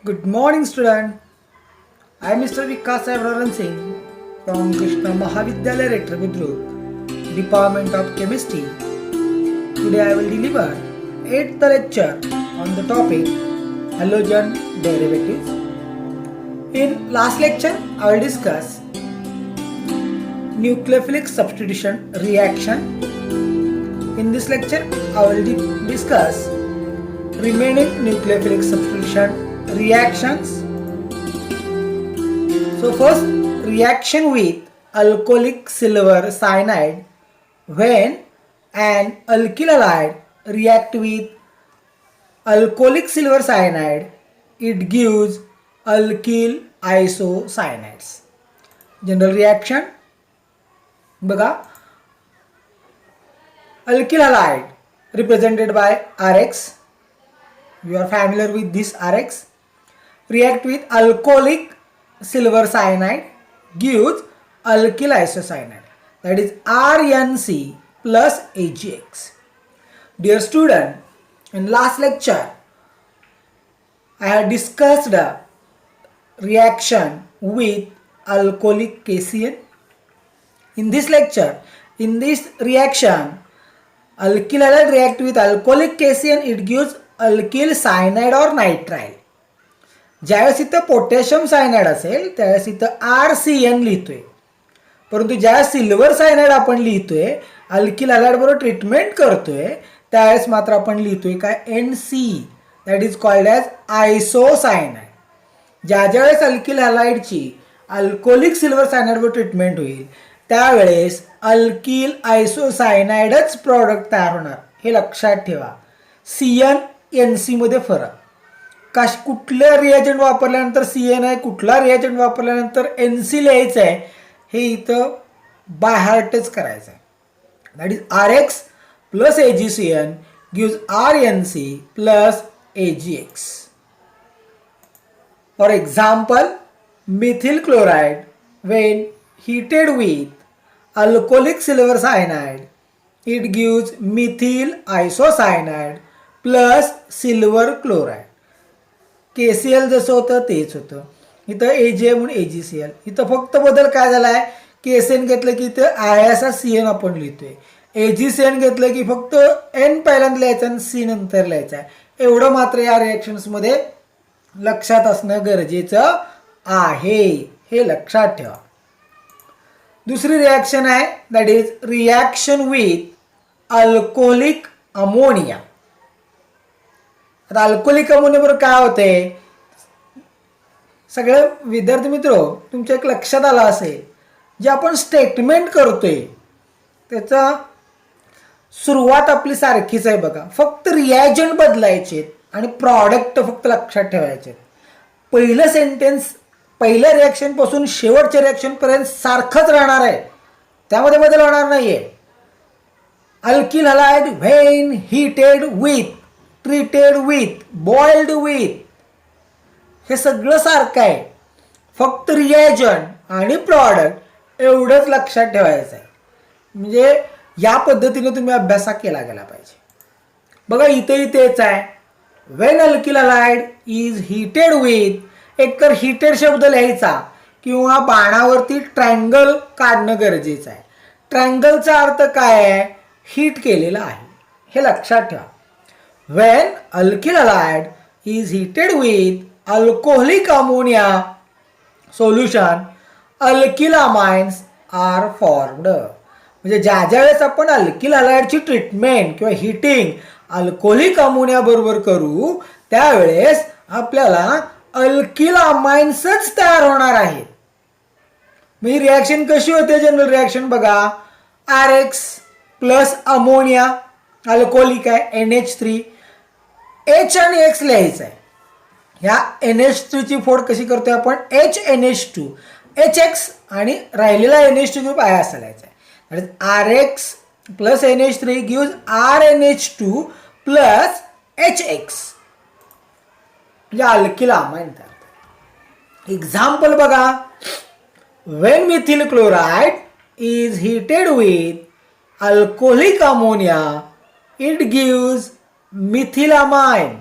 Good morning, student. I am Mr. Vikas Avraran Singh from Krishna Mahavidyalaya Rector Budruk, Department of Chemistry. Today I will deliver 8th lecture on the topic halogen derivatives. In last lecture, I will discuss nucleophilic substitution reaction. In this lecture, I will discuss remaining nucleophilic substitution reactions. So first, reaction with alcoholic silver cyanide. When an alkyl halide react with alcoholic silver cyanide, it gives alkyl isocyanates. General reaction बघा, alkyl halide represented by Rx. You are familiar with this Rx. React with alcoholic silver cyanide gives alkyl isocyanate, that is RNC plus AgX. Dear student, in last lecture I had discussed the reaction with alcoholic KCl. In this lecture, in this reaction, alkyl halide react with alcoholic KCl, it gives alkyl cyanide or nitrile. ज्यावेळेस इथं potassium cyanide असेल त्यावेळेस इथं RCN लिहितोय, परंतु ज्यावेळेस silver cyanide आपण लिहितोय, अल्किल हॅलाइड बरोबर ट्रीटमेंट करतोय, त्यावेळेस मात्र आपण लिहितोय काय NC, that is called as isocyanide. ज्या ज्यावेळेस अल्किल हॅलाइडची अल्कोहोलिक सिल्वर सायनाइडवर ट्रीटमेंट होईल त्यावेळेस अल्किल आयसोसायनाइडच प्रॉडक्ट तयार होणार, हे लक्षात ठेवा. CN NC मध्ये फरक. कुठलं रिएजंट वापरल्यानंतर CN आहे, कुठला रिएजंट वापरल्यानंतर NC लिहायचं आहे, हे इथं बाय हार्टच करायचं आहे. That is RX plus AgCN gives RNC plus AgX. For example, methyl chloride when heated with alcoholic silver cyanide, it gives methyl isocyanide plus silver chloride. KCl जसं होतं तेच होतं. इथं AgA म्हणून AgCl. इथं फक्त बदल काय झाला आहे, KCl घेतलं की इथं आयाचा CN आपण लिहितोय, AgCN घेतलं की फक्त N पहिल्यांदा लिहायचं आणि C नंतर लिहायचं आहे. एवढं मात्र या रिॲक्शन्समध्ये लक्षात असणं गरजेचं आहे, हे लक्षात ठेवा. दुसरी रिॲक्शन आहे, that is reaction with alcoholic ammonia. आता अल्कोहोलिक अमोनिया बरोबर काय होते, सगळे विद्यार्थी मित्र तुमच्या एक लक्षात आलं असेल, जे आपण स्टेटमेंट करतोय त्याचा सुरुवात आपली सारखीच आहे बघा, फक्त रिएजंट बदलायचे आणि प्रॉडक्ट फक्त लक्षात ठेवायचे. पहिलं सेंटेन्स पहिल्या रिॲक्शन पासून शेवटच्या रिॲक्शन पर्यंत सारखंच राहणार आहे, त्यामध्ये बदल होणार नाहीये. Alkyl halide when heated with, treated with, boiled with, हे सगळं सारखं आहे, फक्त रिएजंट आणि प्रॉडक्ट एवढंच लक्षात ठेवायचं आहे. म्हणजे या पद्धतीने तुम्ही अभ्यास केला गेला पाहिजे. बघा इथेही तेच आहे, when alkyl halide is heated with, एकतर हीटेड शब्द लिहायचा किंवा बाणावरती ट्रायंगल काढणं गरजेचं आहे. ट्रायंगलचा अर्थ काय आहे, हीट केलेला आहे, हे लक्षात ठेवा. When alkyl halide is heated with alcoholic ammonia solution, alkyl amines are formed. म्हणजे ज्या वेळेस आपण अल्किल हॅलाइडची ट्रीटमेंट किंवा हीटिंग अल्कोहोलिक अमोनिया बरोबर करू त्यावेळेस आपल्याला अल्किल अमाइन्सच तयार होणार आहेत. ही रिॲक्शन कशी होते, जनरल रिॲक्शन बघा, RX प्लस अमोनिया, अल्कोहोलिक आहे NH3, H आणि X लिहायचं आहे. ह्या NH3 ची फोड कशी करतोय आपण, HNH2, HX आणि राहिलेला NH2 ग्रुप आहे असं लिहायचं आहे. RX plus NH3 gives RNH2 plus HX, म्हणजे अल्किल अमाइन तयार. एक्झाम्पल बघा, when methyl chloride is heated with alcoholic ammonia, it gives methylamine.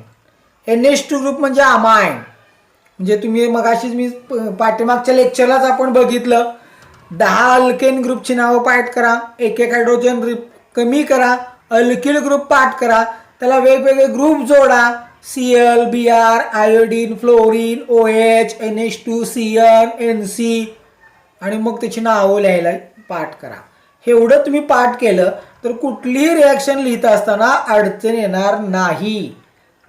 NH2 group म्हणजे अमाइन. म्हणजे तुम्ही मगाशीच मी पाठीमागच्या लेक्चरलाच आपण बघितलं 10 अल्केन ग्रुपची नावं पाठ करा, एक एक हायड्रोजन कमी करा, अल्किल ग्रुप पाठ करा, त्याला वेगवेगळे ग्रुप जोडा, Cl, Br, iodine, fluorine, OH, NH2, Cn, NC आणि मग त्याची नावं लिहायला पाठ करा. एवढं तुम्ही पाठ केलं तर कुठलीही रिॲक्शन लिहित असताना अडचण येणार नाही.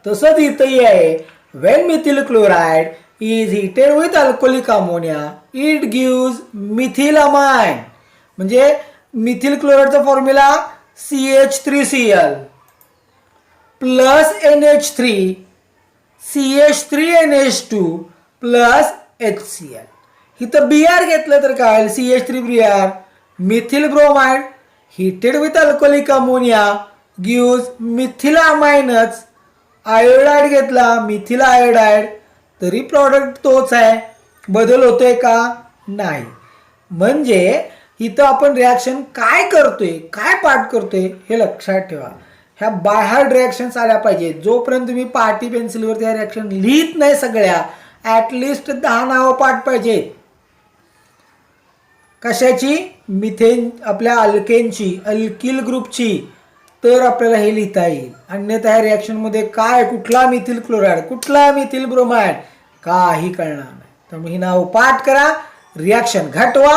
तसंच इथंही आहे, when methyl chloride is heated with alcoholic ammonia it gives methylamine. म्हणजे मिथिल क्लोराइडचा formula CH3Cl plus NH3 CH3NH2 plus HCl. इथं Br घेतलं तर काय CH3Br, methyl bromide heated with alcoholic ammonia gives methylaminच. आयोडाइड घेतला मिथिल आयोडाइड तरी product तोच आहे, बदल होतोय का नाही. म्हणजे इथं आपण रिॲक्शन काय करतोय, काय पाठ करतोय हे लक्षात ठेवा. ह्या बाय हार्ट रिॲक्शन्स आल्या पाहिजे. जोपर्यंत तुम्ही पाटी पेन्सिलवर त्या रिॲक्शन लिहित नाही सगळ्या, ॲटलिस्ट 10 नावं पाठ पाहिजे. कशाची? मिथेन आपल्या अल्केनची, अल्किल ग्रुपची, तर आपल्याला हे लिहिता येईल. अन्यथा ह्या रिॲक्शनमध्ये काय कुठला मिथिल क्लोराइड कुठला मिथिल ब्रोमाइड काही कळणार नाही. त्यामुळे ही नाव पाठ करा, रिॲक्शन घटवा,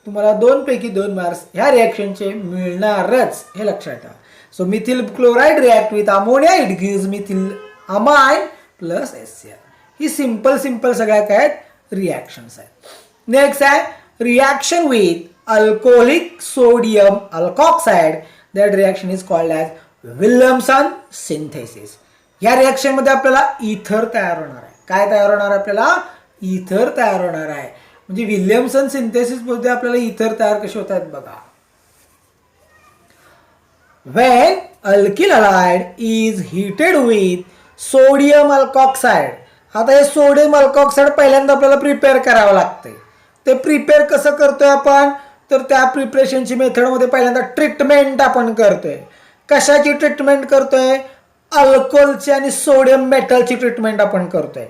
तुम्हाला 2 पैकी 2 मार्क्स ह्या रिॲक्शनचे मिळणारच, हे लक्षात ठेवा. So methyl chloride react with ammonia it gives methyl amine plus HCl. ही सिंपल सगळ्या काय रिॲक्शन्स आहेत. नेक्स्ट आहे reaction with alcoholic sodium alkoxide. That reaction is called as Williamson synthesis. या रिॲक्शन मध्ये आपल्याला इथर तयार होणार आहे. काय तयार होणार आहे? आपल्याला इथर तयार होणार आहे. म्हणजे विल्यमसन सिंथेसिस मध्ये आपल्याला इथर तयार कसे होतात बघा. When alkyl halide is heated with sodium alkoxide. आता हे सोडियम अल्कॉक्साइड पहिल्यांदा आपल्याला प्रिपेअर करावं लागतंय. ते प्रिपेअर कसं करतोय आपण? तर त्या प्रिपरेशनची मेथडमध्ये पहिल्यांदा ट्रीटमेंट आपण करतोय. कशाची ट्रीटमेंट करतोय? अल्कोहोलची आणि सोडियम मेटलची ट्रीटमेंट आपण करतोय.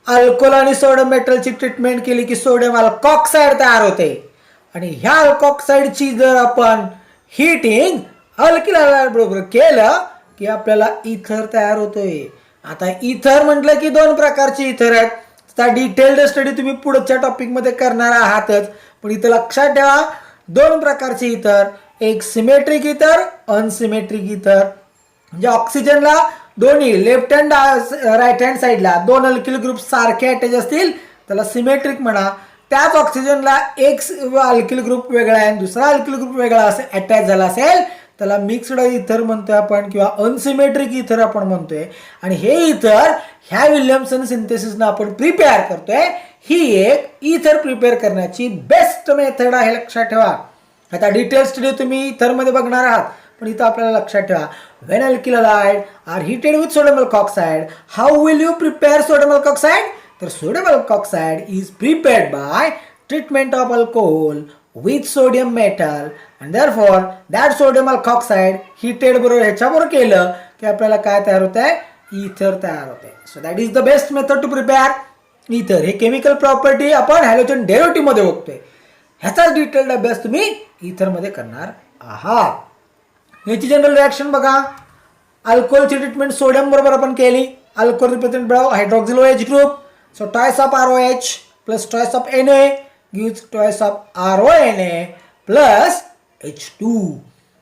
अल्कोहोल आणि सोडियम मेटलची ट्रीटमेंट केली की सोडियम अल्कॉक्साइड तयार होते आणि ह्या अल्कॉक्साइडची जर आपण हीटिंग अल्किल हालाइड बरोबर केलं की आपल्याला इथर तयार होतोय. आता इथर म्हटलं की 2 प्रकारचे इथर आहेत. त्या डिटेल्ड स्टडी तुम्ही पुढच्या टॉपिक मध्ये करणार आहातच, पण इथं लक्षात ठेवा 2 प्रकारचे इथर, एक सिमेट्रिक इथर, अनसिमेट्रिक इथर. म्हणजे ऑक्सिजनला दोन्ही लेफ्ट हँड राईट हँड साईडला 2 अल्किल ग्रुप सारखे अटॅच असतील त्याला सिमेट्रिक म्हणा. त्याच ऑक्सिजनला एक अल्किल ग्रुप वेगळा आहे दुसरा अल्किल ग्रुप वेगळा असे अटॅच झाला असेल त्याला मिक्स्ड इथर म्हणतोय आपण किंवा अनसिमेट्रिक इथर आपण म्हणतोय. आणि हे इथर ह्या विल्यमसन सिंथेसिसनं आपण प्रिपेअर करतोय. ही एक इथर प्रिपेअर करण्याची बेस्ट मेथड आहे, लक्षात ठेवा. आता डिटेल स्टडी तुम्ही इथर मध्ये बघणार आहात, पण इथं आपल्याला लक्षात ठेवा when alkyl halide are heated with sodium alkoxide, how will you prepare sodium alkoxide? तर sodium alkoxide is prepared by treatment of alcohol with sodium metal and therefore that sodium alkoxide heated बरोबर ह्याच्याबरोबर केलं की आपल्याला काय तयार होत आहे? इथर तयार होते. So that is the best method to prepare ether. हे केमिकल प्रॉपर्टी आपण हॅलोजन डेरिव्हेटिव्ह मध्ये बघतोय. ह्याचा डिटेल्ड अभ्यास तुम्ही इथर मध्ये करणार आहात. याची जनरल रिॲक्शन बघा. अल्कोहोलची ट्रीटमेंट सोडियम बरोबर आपण केली. Alcohol represent by hydroxyl OH group. So twice of ROH plus twice of Na gives twice of RONA plus H2.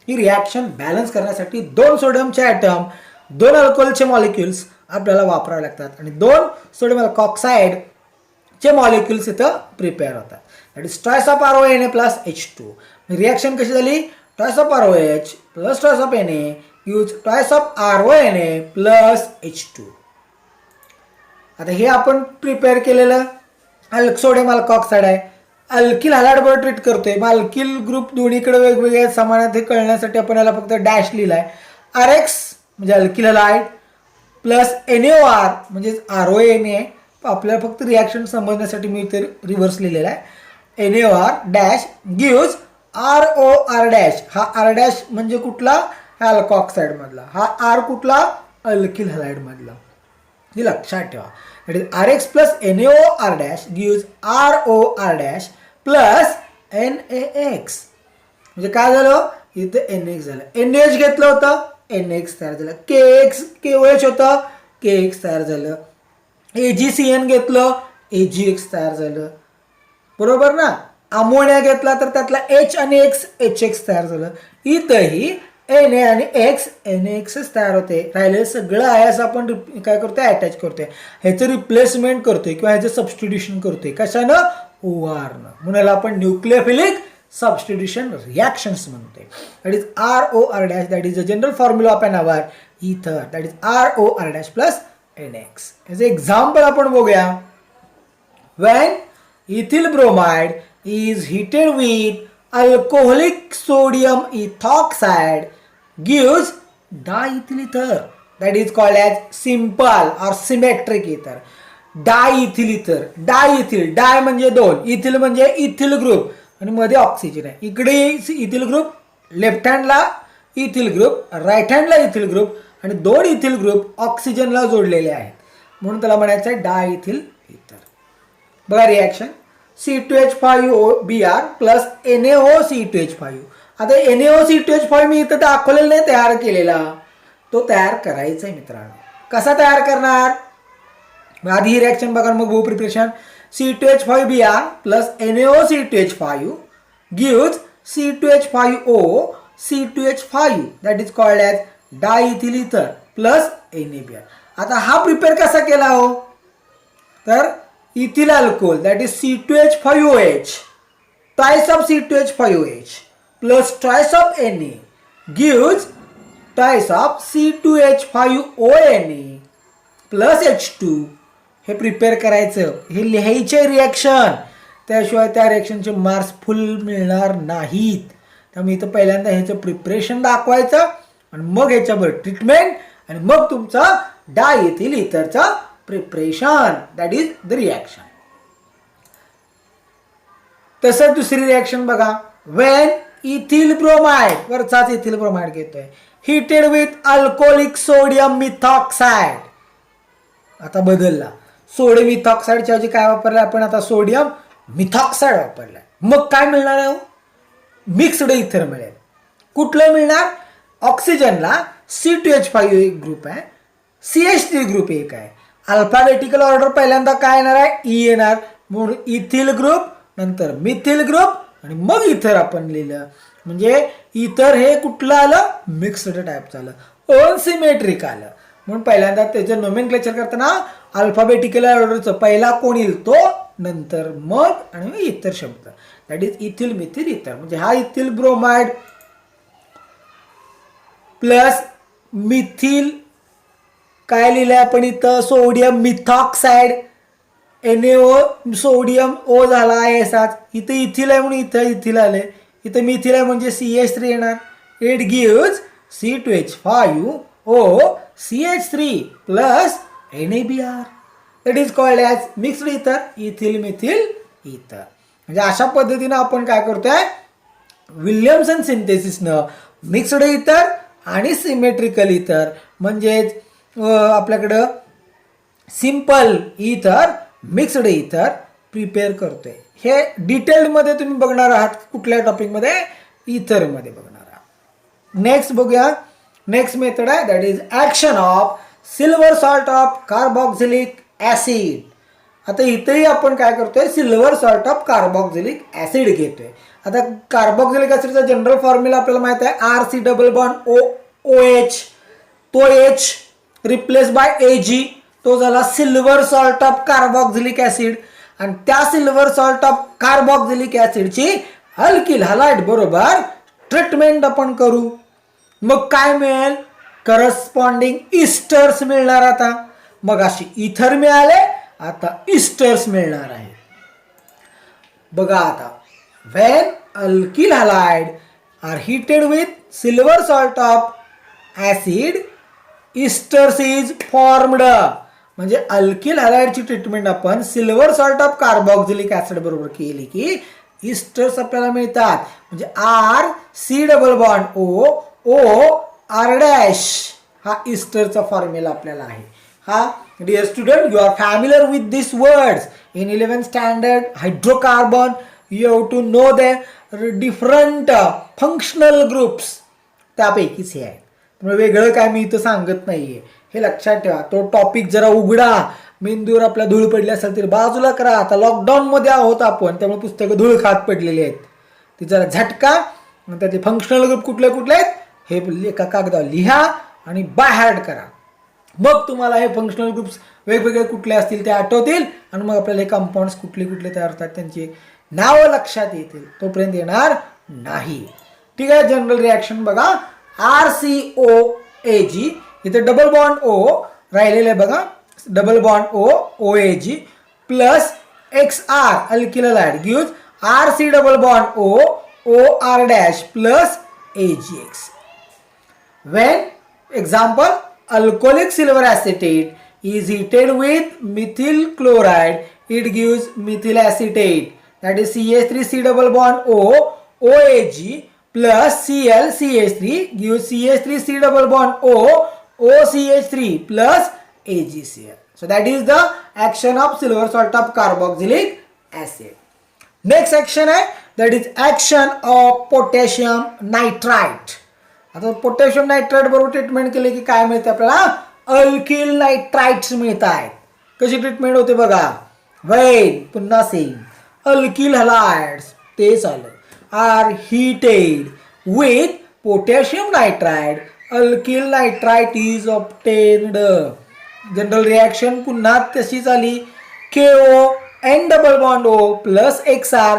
ही रिॲक्शन बॅलन्स करण्यासाठी 2 सोडियमचे ॲटम 2 अल्कोहोलचे मॉलिक्युल्स आपल्याला वापरावे लागतात आणि 2 सोडियम अल्कॉक्साइड चे मॉलिक्युल्स इथं प्रिपेअर होतात. That is twice of RONA plus H2. Reaction कशी झाली? Twice of ROH plus twice of Na gives twice of RONA plus H2. आता हे आपण प्रिपेअर केलेलं सोडियम अल्कॉक्साइड आहे. अल्किल हालाइड बरोबर ट्रीट करतोय. मग अल्किल ग्रुप दोन्हीकडे वेगवेगळे समानात हे कळण्यासाठी आपण याला फक्त डॅश लिहिलाय. RX म्हणजे अल्किल हालाइड प्लस NaOR म्हणजे RONA. आपल्याला फक्त रिॲक्शन समजण्यासाठी मी इथे रिव्हर्स लिहिलेला आहे. NaOR dash gives ROR dash. हा R डॅश म्हणजे कुठला? हा अल्कॉक्साइड मधला. हा R कुठला? अल्किल हालाइड मधला. हे लक्षात ठेवा. That is RX plus NaOR dash gives ROR dash plus NaX. म्हणजे काय झालं, इथं NX झालं, NaH घेतलं होतं, NX तयार झालं, KOH होतं, KX तयार झालं, AgCN घेतलं, AgX तयार झालं, बरोबर ना. अमोनिया घेतला तर त्यातला H आणि X HX तयार झालं. इथंही Na आणि X NaXच तयार होते. राहिलेलं सगळं आहे असं आपण काय करतोय, अटॅच करतोय, ह्याचं रिप्लेसमेंट करतोय किंवा ह्याचं सबस्टिट्यूशन करतोय. कशानं, ORनं. म्हणून आपण न्यूक्लियोफिलिक सबस्टिट्यूशन रिॲक्शन्स म्हणतोय. That is ROR dash, that is the general formula of an our ether, that is ROR dash plus NX. याचं एक्झाम्पल आपण बघूया. When ethyl bromide is heated with alcoholic sodium ethoxide gives diethyl ether, that is called as simple or symmetric ether. डायइथिल इथर, डायइथिल, डाय म्हणजे दोन, ethyl म्हणजे ethyl group आणि मध्ये oxygen आहे. इकडे इथिल ग्रुप, लेफ्ट हँडला इथिल ग्रुप, राईट हँडला इथिल ग्रुप आणि दोन इथिल ग्रुप ऑक्सिजनला जोडलेले आहेत, म्हणून त्याला म्हणायचं आहे डायइथिल इथर. बघा रिॲक्शन, C2H5OBr प्लस NaOC2H5. आता NaOC2H5 मी इथं दाखवलेलं नाही तयार केलेला, तो तयार करायचा आहे मित्रांनो. कसा तयार करणार, आधी ही रिॲक्शन बघा मग बघू preparation. C2H5Br plus NaOC2H5 gives C2H5O C2H5, that is called as diethyl ether plus NaBr. आता हा प्रिपेअर कसा केला हो, तर ethyl alcohol that is C2H5OH twice of C2H5OH plus twice of Na gives twice of C2H5ONa plus H2. हे prepare करायचं, हे लिहायचे रिॲक्शन, त्याशिवाय त्या रिॲक्शनचे मार्क्स फुल मिळणार नाहीत. त्यामुळे इथं पहिल्यांदा ह्याचं प्रिपरेशन दाखवायचं आणि मग ह्याच्यावर ट्रीटमेंट आणि मग तुमचा डायइथिल इथरचा preparation, that is the reaction. तसंच दुसरी रिॲक्शन बघा. वेन इथिल ब्रोमाइड, वरचाच इथिल ब्रोमाइड घेतोय, heated with alcoholic sodium methoxide. आता बदलला, सोडियम मिथॉक्साइडच्या ऐवजी काय वापरलं आपण, आता सोडियम मिथॉक्साइड वापरलाय. मग काय मिळणार आहे, मिक्स्ड इथर मिळेल. कुठलं मिळणार, ऑक्सिजनला C2H5 एक ग्रुप आहे, CH3 ग्रुप एक आहे. अल्फाबेटिकल ऑर्डर पहिल्यांदा काय येणार आहे, E येणार, म्हणून इथिल ग्रुप नंतर मिथिल ग्रुप आणि मग इथर आपण लिहिलं. म्हणजे इथर हे कुठलं आलं, मिक्स्ड टाईपचं आलं, अनसिमेट्रिक आलं. म्हणून पहिल्यांदा त्याचं नोमेनक्लेचर करताना अल्फाबेटिकल ऑर्डरचं पहिला कोण येईल तो, नंतर मग आणि मग इतर शब्द, दॅट इज इथिल मिथिल इथर. म्हणजे हा इथिल ब्रोमाइड प्लस मिथिल काय लिहिलंय आपण इथं, sodium methoxide, NaO sodium O झाला आहे असाच. इथं इथिल आहे म्हणून इथं इथिल आलंय, इथं मिथिल आहे म्हणजे CH3 येणार. It gives C2H5O CH3 plus NaBr, that is called as mixed इथर, इथिल मिथिल इथर. म्हणजे अशा पद्धतीनं आपण काय करतोय, विल्यमसन सिंथेसिसनं मिक्स्ड इथर आणि सिमेट्रिकल इथर म्हणजेच आपल्याकडं सिंपल इथर, मिक्स्ड इथर प्रिपेअर करतोय. हे डिटेलमध्ये तुम्ही बघणार आहात कुठल्या टॉपिकमध्ये, इथरमध्ये बघणार आहात. नेक्स्ट बघूया, नेक्स्ट मेथड आहे that is action of silver salt of carboxylic acid. आता इथेही आपण काय करतोय, silver salt of carboxylic acid घेतोय. आता कार्बॉक्झिलिक ॲसिडचा जनरल फॉर्म्युला आपल्याला माहित आहे, RC डबल बॉन्ड OH, तो H रिप्लेस बाय Ag, तो झाला silver salt of carboxylic acid. आणि त्या सिल्वर सॉल्ट ऑफ कार्बॉक्झिलिक ॲसिडची अल्किल हलाइड बरोबर ट्रीटमेंट आपण करू. मग काय मिळेल, करस्पॉन्डिंग इस्टर्स मिळणार. आता मग अशी इथर मिळाले, आता इस्टर्स मिळणार आहे. बघा आता, when alkyl halide are heated with silver salt of acid, esters is formed. म्हणजे अल्किल हलाइडची ट्रीटमेंट आपण silver salt of carboxylic acid बरोबर केली की इस्टर्स आपल्याला मिळतात. म्हणजे RC double bond O R dash हा इस्टरचा फॉर्म्युला आपल्याला आहे. हा Dear student, you are familiar with these words. In 11th standard, hydrocarbon, you have to know the different functional groups. त्यापैकीच हे आहे. त्यामुळे वेगळं काय मी इथं सांगत नाहीये, हे लक्षात ठेवा. तो टॉपिक जरा उघडा, मेंदूवर आपल्या धूळ पडली असेल तर बाजूला करा. आता लॉकडाऊन मध्ये आहोत आपण, त्यामुळे पुस्तकं धूळ खात पडलेली आहेत. ती जरा झटका. त्यातले फंक्शनल ग्रुप कुठले कुठले आहेत हे एका कागदावर लिहा आणि बाय हार्ट करा. मग तुम्हाला हे फंक्शनल ग्रुप्स वेगवेगळे कुठले असतील ते आठवतील आणि मग आपल्याला हे कंपाऊंड्स कुठले कुठले तयार होतात त्यांची नावं लक्षात येतील. तोपर्यंत येणार नाही. ठीक आहे. जनरल रिॲक्शन बघा. RCOAG इथे डबल बॉन्ड O राहिलेले बघा. Double bond OAG plus XR alkyl halide gives RC double bond OR dash plus AgX. When example, alcoholic silver acetate is heated with methyl chloride, it gives methyl acetate, that is CH3C double bond OAG plus Cl CH3 gives CH3C double bond OCH3 plus AgCl. So that is the action of silver salt of carboxylic acid. Next action है, that is action of potassium nitrite. आता potassium nitrite बरोबर treatment केले की काय मिळते आपल्याला? Alkyl नायट्राइट्स मिळत आहेत. कशी ट्रीटमेंट होते बघा. वेन पुन्हा सेम अल्किल हॅलाइड्स तेच आलं. Are heated with potassium nitride, alkyl nitrite is obtained. General reaction पुन्हा तशीच आली. KO N double bond O plus XR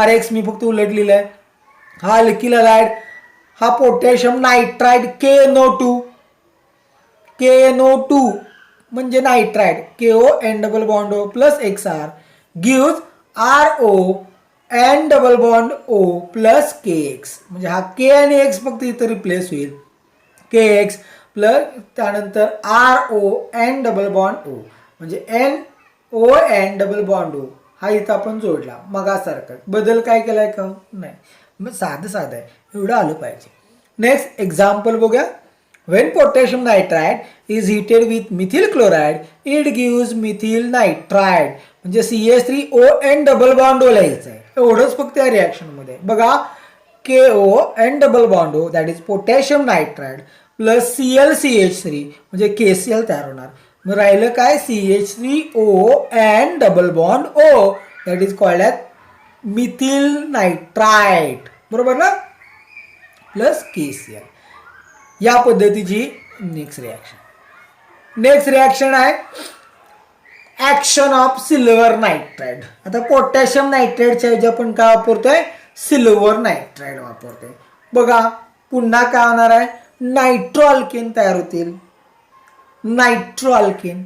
RX मी फक्त उलट लिहिलंय. हा अल्किल हॅलाइड, हा पोटॅशियम नायट्राइड KNO2 म्हणजे nitride. KO N double bond O plus XR gives RO N double bond O plus KX. म्हणजे हा K आणि X फक्त इथं रिप्लेस होईल. KX प्लस त्यानंतर RO N double bond O म्हणजे NON डबल बॉन्ड O हा इथं आपण जोडला मगासारखा. बदल काय केलाय का? नाही. मग साधं आहे, एवढं आलं पाहिजे. नेक्स्ट एक्झाम्पल बघूया. When potassium nitride is heated with methyl chloride, it gives methyl nitride म्हणजे CH3ON डबल बॉन्ड O लिहायचं आहे. एवढंच फक्त या रिॲक्शन मध्ये बघा. KO N double bond O that is potassium nitride plus ClCH3 म्हणजे KCl तयार होणार. मग राहिलं काय? CH3ON double bond O that is called as methyl nitrite. बरोबर ना? Plus KCl. या पद्धतीची नेक्स्ट रिॲक्शन आहे ऍक्शन ऑफ सिल्वर नायट्राइड. आता पोटॅशियम नायट्राइडच्या ऐवजी आपण काय वापरतोय? सिल्वर नायट्राइड वापरतोय. बघा पुन्हा काय होणार आहे? नायट्रो अल्केन तयार होतील. नायट्रो अल्केन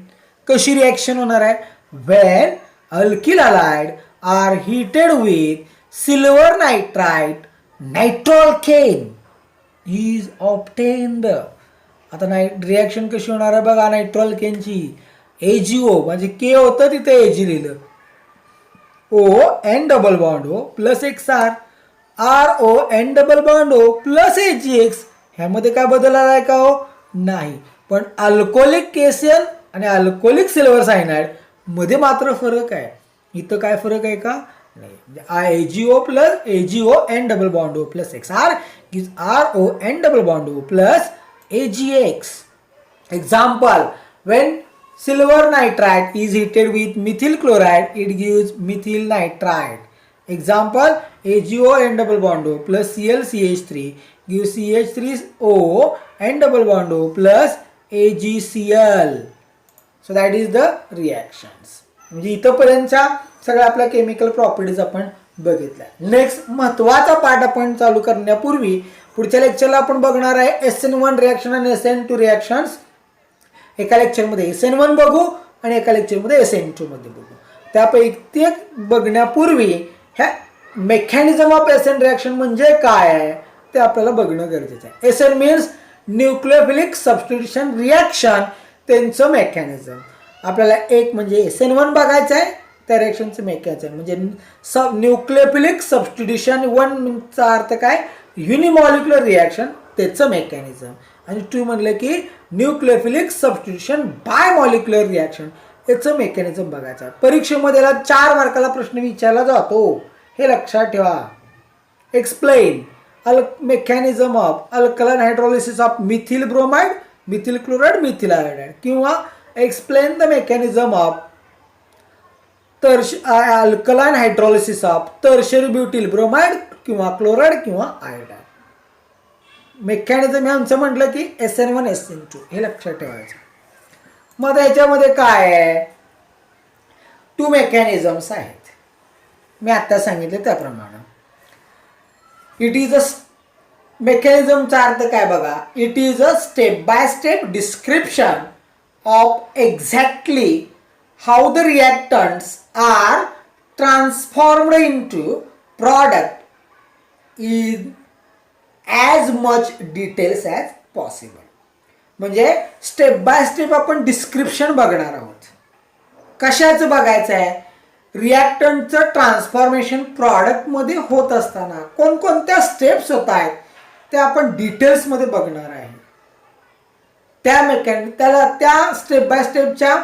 कशी रिॲक्शन होणार आहे? When alkyl halide are heated with silver nitrite, nitro alkane is obtained. आता रिॲक्शन कशी होणार आहे बघा. नायट्रो अल्केनची AgO म्हणजे K होतं तिथे Ag लिहिलं. ON double bond O plus XR RON double bond O plus AgX. ह्यामध्ये काय बदल आलाय का हो? नाही. पण अल्कोहोलिक KCl आणि अल्कोहोलिक सिल्वर सायनाइड मध्ये मात्र फरक आहे. इथं काय फरक आहे का? नाही. AgO plus AgON double bond O plus XR gives RON double bond O plus AgX. Example, when silver nitride is heated with methyl chloride, it gives methyl nitride. Example, AgON double bond O plus ClCH3 gives CH3O N double bond O plus AgCl. So that is the reactions. म्हणजे इथपर्यंतच्या सगळ्या आपल्या chemical properties आपण बघितल्या. Next महत्वाचा part आपण चालू करण्यापूर्वी पुढच्या लेक्चरला आपण बघणार आहे SN1 रिॲक्शन आणि SN2 रिॲक्शन्स. एका लेक्चरमध्ये SN1 बघू आणि एका लेक्चरमध्ये SN2 मध्ये बघू. त्यापैकी बघण्यापूर्वी ह्या मेकॅनिझम ऑफ SN रिॲक्शन म्हणजे काय आहे ते आपल्याला बघणं गरजेचं आहे. SN means nucleophilic substitution reaction, त्यांचं मेकॅनिझम आपल्याला एक म्हणजे SN1 बघायचं आहे. त्या रिॲक्शनचं मेकॅनिझम म्हणजे न्यूक्लियोफिलिक सबस्टिट्यूशन. 1 चा अर्थ काय? युनिमॉलिक्युलर रिॲक्शन, त्याचं मेकॅनिझम. आणि 2 म्हणलं की nucleophilic substitution bimolecular reaction, याचं मेकॅनिझम बघायचं. परीक्षेमध्ये 4 मार्काला प्रश्न विचारला जातो, हे लक्षात ठेवा. Explain mechanism of alkaline hydrolysis of methyl bromide, methyl chloride, methyl iodide, किंवा explain the mechanism of alkaline hydrolysis of tertiary butyl bromide किंवा क्लोराइड किंवा आयोडाइड. मेकॅनिझम हे आमचं म्हटलं की SN1 SN2, हे लक्षात ठेवायचं. मग याच्यामध्ये काय आहे, 2 मेकॅनिझम्स आहेत, मी आता सांगितले त्याप्रमाणे. इट इज अ मेकॅनिझमचा अर्थ काय बघा, it is a step by step description of exactly how the reactants are transformed into product in as much details as possible. म्हणजे स्टेप बाय स्टेप आपण डिस्क्रिप्शन बघणार आहोत. कशाचं बघायचं आहे, रिॲक्टंटचं ट्रान्सफॉर्मेशन प्रॉडक्टमध्ये होत असताना कोणकोणत्या स्टेप्स होत आहेत ते आपण डिटेल्समध्ये बघणार आहे. त्या स्टेप बाय स्टेपच्या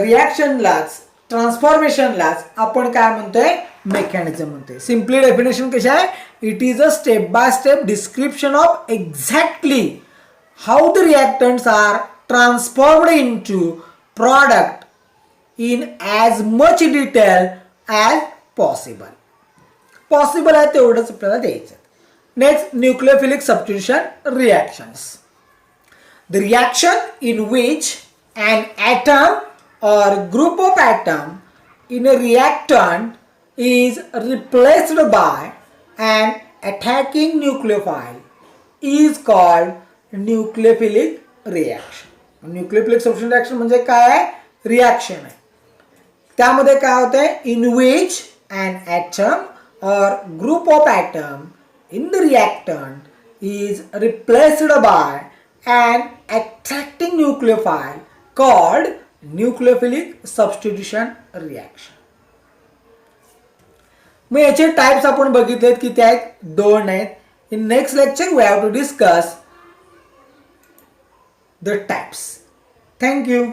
रिॲक्शनलाच, ट्रान्सफॉर्मेशनलाच आपण काय म्हणतोय, मेकॅनिझम म्हणतोय. सिम्पली डेफिनेशन कशी आहे, it is a step by step description of exactly how the reactants are transformed into product in as much detail as possible. Possible आहे तेवढंच आपल्याला द्यायचं. Next, nucleophilic substitution reactions. The reaction in which an atom or group of atom in a reactant is replaced by an attacking nucleophile is called nucleophilic reaction. Nucleophilic substitution reaction म्हणजे काय आहे, reaction आहे. त्यामध्ये काय होतंय, in which an atom or group of atom in the reactant is replaced by an attracting nucleophile called nucleophilic substitution reaction. मग याचे types आपण बघितलेत की ते आहेत, 2 आहेत. In next lecture we have to discuss the types. Thank you.